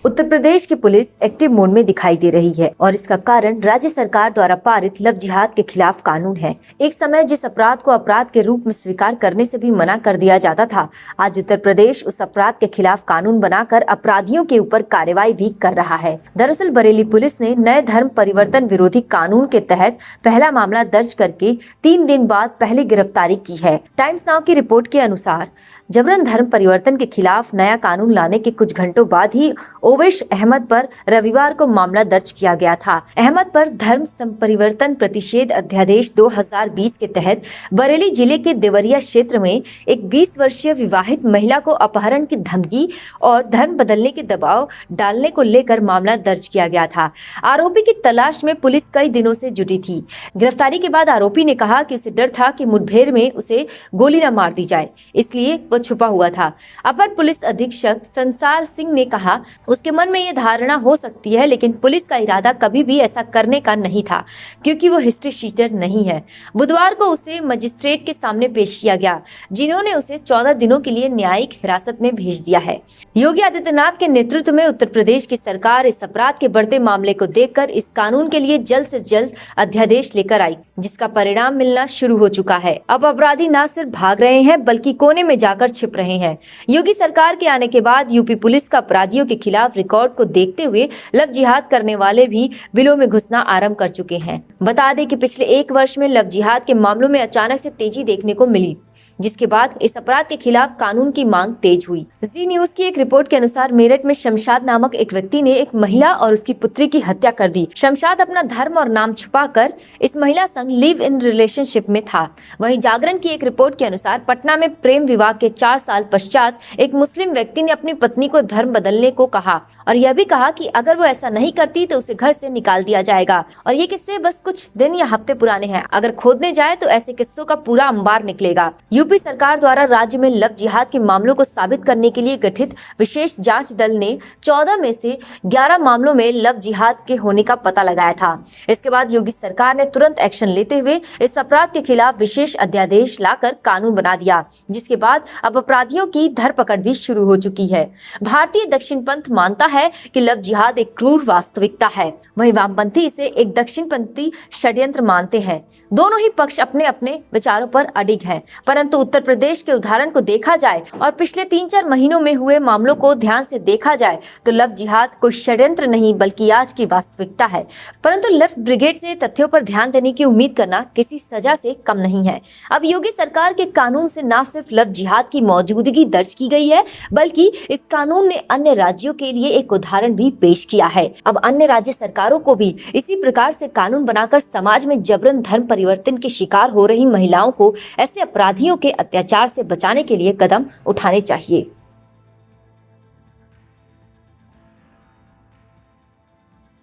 उत्तर प्रदेश की police active mode में दिखाई दे रही है और इसका कारण राज्य सरकार द्वारा पारित लव जिहाद के खिलाफ कानून है। एक समय जिस अपराध को अपराध के रूप में स्वीकार करने से भी मना कर दिया जाता था, आज उत्तर प्रदेश उस अपराध के खिलाफ कानून बनाकर अपराधियों के ऊपर कार्रवाई भी कर रहा है। दरअसल बरेली पुलिस ने नए धर्म परिवर्तन विरोधी कानून के तहत पहला मामला दर्ज करके 3 दिन बाद पहली गिरफ्तारी की है। टाइम्स नाउ की रिपोर्ट के अनुसार जबरन धर्म परिवर्तन के खिलाफ नया कानून लाने के कुछ घंटों बाद ही ओवैश अहमद पर रविवार को मामला दर्ज किया गया था। अहमद पर धर्म संपरिवर्तन प्रतिषेध अध्यादेश 2020 के तहत बरेली जिले के देवरिया क्षेत्र में एक 20 वर्षीय विवाहित महिला को अपहरण की धमकी और धर्म बदलने के दबाव डालने को लेकर मामला दर्ज किया गया था। आरोपी की तलाश में पुलिस कई दिनों से जुटी थी। गिरफ्तारी के बाद आरोपी ने कहा कि उसे डर था कि मुठभेड़ में उसे गोली न मार दी जाए, इसलिए वो छुपा हुआ था। अपर पुलिस अधीक्षक संसार सिंह ने कहा, उसके मन में ये धारणा हो सकती है, लेकिन पुलिस का इरादा कभी भी ऐसा करने का नहीं था, क्योंकि वो हिस्ट्री शीटर नहीं है। बुधवार को उसे मजिस्ट्रेट के सामने पेश किया गया, जिन्होंने उसे 14 दिनों के लिए न्यायिक हिरासत में भेज दिया है। योगी आदित्यनाथ के नेतृत्व में उत्तर प्रदेश की सरकार इस अपराध के बढ़ते मामले को देखकर इस कानून के लिए जल्द से जल्द अध्यादेश लेकर आई, जिसका परिणाम मिलना शुरू हो चुका है। अब अपराधी न सिर्फ भाग रहे हैं, बल्कि कोने में जाकर छिप रहे हैं। योगी सरकार के आने के बाद यूपी पुलिस का अपराधियों के खिलाफ रिकॉर्ड को देखते हुए लव जिहाद करने वाले भी बिलों में घुसना आरंभ कर चुके हैं। बता दें कि पिछले 1 वर्ष में लव जिहाद के मामलों में अचानक से तेजी देखने को मिली, जिसके बाद इस अपराध के खिलाफ कानून की मांग तेज हुई। जी न्यूज की एक रिपोर्ट के अनुसार मेरठ में शमशाद नामक एक व्यक्ति ने एक महिला और उसकी पुत्री की हत्या कर दी। शमशाद अपना धर्म और नाम छुपाकर इस महिला संग लिव इन रिलेशनशिप में था। वहीं जागरण की एक रिपोर्ट के अनुसार पटना में प्रेम विवाह के 4 साल पश्चात एक मुस्लिम व्यक्ति ने अपनी पत्नी को धर्म बदलने को कहा और यह भी कहा कि अगर वो ऐसा नहीं करती तो उसे घर से निकाल दिया जाएगा। और ये किस्से बस कुछ दिन या हफ्ते पुराने हैं। अगर खोदने जाए तो ऐसे किस्सों का पूरा अंबार निकलेगा। यूपी सरकार द्वारा राज्य में लव जिहाद के मामलों को साबित करने के लिए गठित विशेष जांच दल ने 14 में से 11 मामलों में लव जिहाद के होने का पता लगाया था। इसके बाद योगी सरकार ने तुरंत एक्शन लेते हुए इस अपराध के खिलाफ विशेष अध्यादेश लाकर कानून बना दिया, जिसके बाद अब अपराधियों की धरपकड़ भी शुरू हो चुकी है। भारतीय दक्षिण पंथ मानता है कि लव जिहाद एक क्रूर वास्तविकता है, वहीं वामपंथी इसे एक दक्षिणपंथी षड्यंत्र मानते हैं। दोनों ही पक्ष अपने अपने विचारों पर अडिग हैं, परंतु उत्तर प्रदेश के उदाहरण को देखा जाए और पिछले 3-4 महीनों में हुए मामलों को ध्यान से देखा जाए तो लव जिहाद कोई षड्यंत्र नहीं बल्कि आज की वास्तविकता है। परंतु लेफ्ट ब्रिगेड से तथ्यों पर ध्यान देने की उम्मीद करना किसी सजा से कम नहीं है। अब योगी सरकार के कानून से न सिर्फ लव जिहाद की मौजूदगी दर्ज की गई है, बल्कि इस कानून ने अन्य राज्यों के लिए एक उदाहरण भी पेश किया है। अब अन्य राज्य सरकारों को भी इसी प्रकार से कानून बनाकर समाज में जबरन धर्म परिवर्तन के शिकार हो रही महिलाओं को ऐसे अपराधियों के अत्याचार से बचाने के लिए कदम उठाने चाहिए।